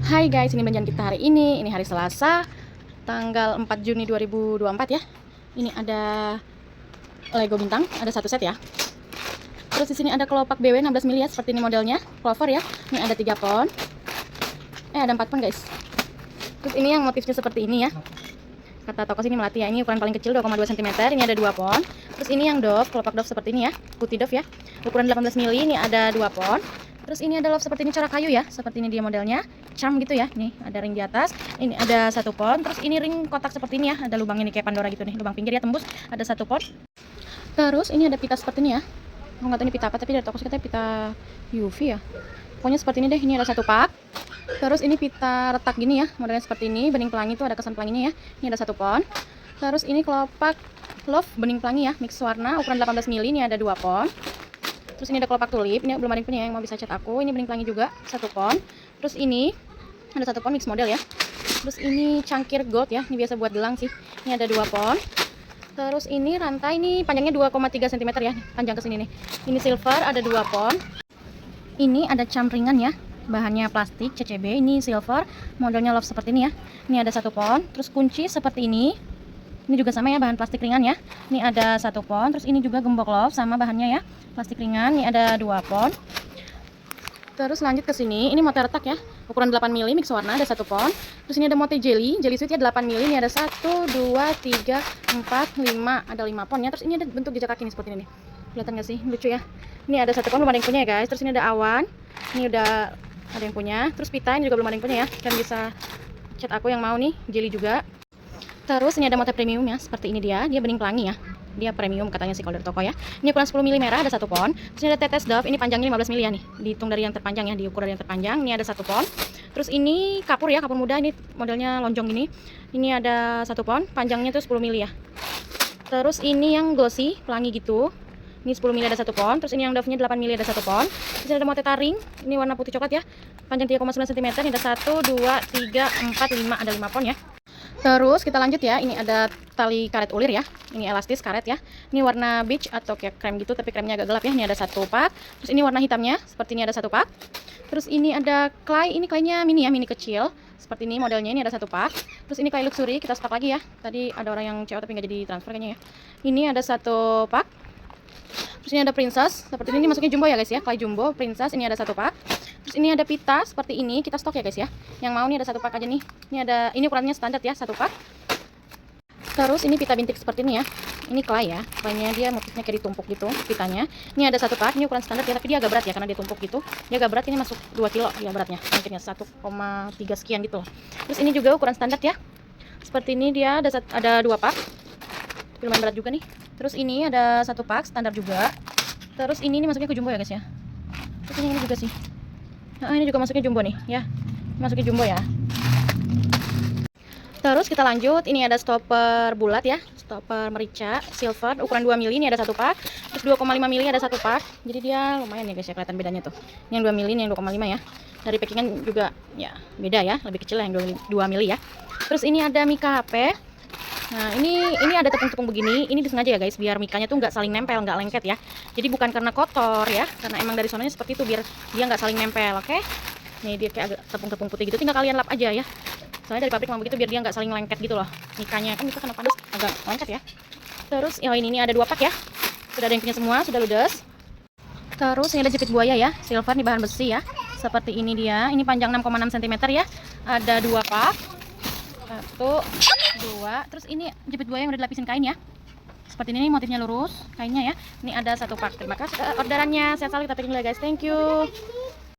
Hai guys, ini belanjaan kita hari ini. Ini hari Selasa, tanggal 4 Juni 2024 ya. Ini ada Lego bintang, ada satu set ya. Terus di sini ada kelopak BW 16 mili ya, seperti ini modelnya, clover ya. Ini ada 3 pon. Ada 4 pon guys. Terus ini yang motifnya seperti ini ya. Kata toko sini melati ya. Ini ukuran paling kecil 2,2 cm. Ini ada 2 pon. Terus ini yang Dove, kelopak Dove seperti ini ya, putih Dove ya. Ukuran 18 mili. Ini ada 2 pon. Terus ini ada love seperti ini, corak kayu ya, seperti ini dia modelnya, charm gitu ya. Nih ada ring di atas, ini ada 1 pon. Terus ini ring kotak seperti ini ya, ada lubang ini kayak Pandora gitu nih, lubang pinggir ya tembus, ada 1 pon. Terus ini ada pita seperti ini ya, aku nggak tahu ini pita apa, tapi dari toko sih katanya pita UV ya. Pokoknya seperti ini deh, ini ada 1 pak. Terus ini pita retak gini ya, modelnya seperti ini, bening pelangi tuh ada kesan pelanginya ya. Ini ada 1 pon. Terus ini kelopak love bening pelangi ya, mix warna, ukuran 18 mili, ini ada 2 pon. Terus ini ada kelopak tulip, ini belum ada yang punya yang mau bisa chat aku. Ini bening pelangi juga, 1 pon. Terus ini ada 1 pon mix model ya. Terus ini cangkir gold ya, ini biasa buat gelang sih. Ini ada 2 pon. Terus ini rantai, ini panjangnya 2,3 cm ya, panjang ke sini nih. Ini silver, ada 2 pon. Ini ada cam ringan ya, bahannya plastik CCB. Ini silver, modelnya love seperti ini ya. Ini ada 1 pon. Terus kunci seperti ini. Ini juga sama ya, bahan plastik ringan ya. Ini ada 1 pon. Terus ini juga gembok love, sama bahannya ya, plastik ringan. Ini ada 2 pon. Terus lanjut ke sini, ini motif retak ya, ukuran 8 mili, mix warna, ada 1 pon. Terus ini ada motif jelly sweet ya, 8 mili. Ini ada 1, 2, 3, 4, 5, ada 5 pon ya. Terus ini ada bentuk jejak kaki nih seperti ini nih. Kelihatan gak sih? Lucu ya. Ini ada 1 pon, belum ada yang punya ya guys. Terus ini ada awan. Ini udah ada yang punya. Terus pita ini juga belum ada yang punya ya. Kalian bisa chat aku yang mau nih, jelly juga. Terus ini ada motif premium ya, seperti ini dia bening pelangi ya. Dia premium katanya sih kalau dari toko ya. Ini ukuran 10 mili merah, ada 1 pon. Terus ini ada tetes Dove, ini panjangnya 15 mili ya nih. Dihitung dari yang terpanjang ya, diukur dari yang terpanjang. Ini ada 1 pon. Terus ini kapur ya, kapur muda, ini modelnya lonjong gini. Ini ada 1 pon, panjangnya tuh 10 mili ya. Terus ini yang glossy, pelangi gitu. Ini 10 mili ada 1 pon. Terus ini yang Dove-nya 8 mili ada 1 pon. Terus ada motif taring, ini warna putih coklat ya. Panjang 3,9 cm, ini ada 1, 2, 3, 4, 5, ada 5 pon ya. Terus kita lanjut ya, ini ada tali karet ulir ya, ini elastis karet ya. Ini warna beige atau kayak krem gitu, tapi kremnya agak gelap ya. Ini ada 1 pak. Terus ini warna hitamnya, seperti ini ada 1 pak. Terus ini ada clay, ini claynya mini ya, mini kecil. Seperti ini modelnya, ini ada 1 pak. Terus ini clay luxury, kita stok lagi ya. Tadi ada orang yang cewek tapi nggak jadi transfer kayaknya ya. Ini ada 1 pak. Terus ini ada princess, seperti ini masuknya jumbo ya guys ya, clay jumbo, princess, ini ada 1 pak. Terus ini ada pita seperti ini, kita stok ya guys ya. Yang mau nih ada 1 pak aja nih. Ini ukurannya standar ya, 1 pak. Terus ini pita bintik seperti ini ya. Ini clay ya, claynya dia motifnya kayak ditumpuk gitu pitanya. Ini ada 1 pak, ini ukuran standar ya, tapi dia agak berat ya karena dia tumpuk gitu. Dia agak berat, ini masuk 2 kilo ya beratnya, mungkin ya 1,3 sekian gitu. Terus ini juga ukuran standar ya. Seperti ini dia ada 2 pak. Lumayan berat juga nih. Terus ini ada 1 pak standar juga. Terus ini masuknya ke jumbo ya guys ya. Terus ini juga sih. Nah, ini juga masuknya jumbo nih ya. Masuknya jumbo ya. Terus kita lanjut, ini ada stopper bulat ya, stopper merica silver ukuran 2 mili, ini ada 1 pak. Terus 2,5 mili ada 1 pak. Jadi dia lumayan ya guys ya, kelihatan bedanya tuh. Ini yang 2 mili, ini yang 2,5 ya. Dari packingan juga ya beda ya, lebih kecil yang 2 mili ya. Terus ini ada mika HP. Nah ini ada tepung-tepung begini, ini disengaja ya guys, biar mikanya tuh nggak saling nempel, nggak lengket ya. Jadi bukan karena kotor ya, karena emang dari sonanya seperti itu, biar dia nggak saling nempel, oke? Nih dia kayak agak tepung-tepung putih gitu, tinggal kalian lap aja ya. Soalnya dari pabrik memang begitu, biar dia nggak saling lengket gitu loh. Mikanya kan mika kena panas agak lengket ya. Terus ini ada 2 pak ya, sudah ada yang punya semua, sudah ludes. Terus ini ada jepit buaya ya, silver nih bahan besi ya. Seperti ini dia, ini panjang 6,6 cm ya. Ada 2 pak. 1, 2, terus ini jepit buaya yang udah dilapisin kain ya. Seperti ini motifnya lurus kainnya ya. Ini ada 1 pak. Terima kasih orderannya. Sehat selalu, kita packing dulu guys. Thank you.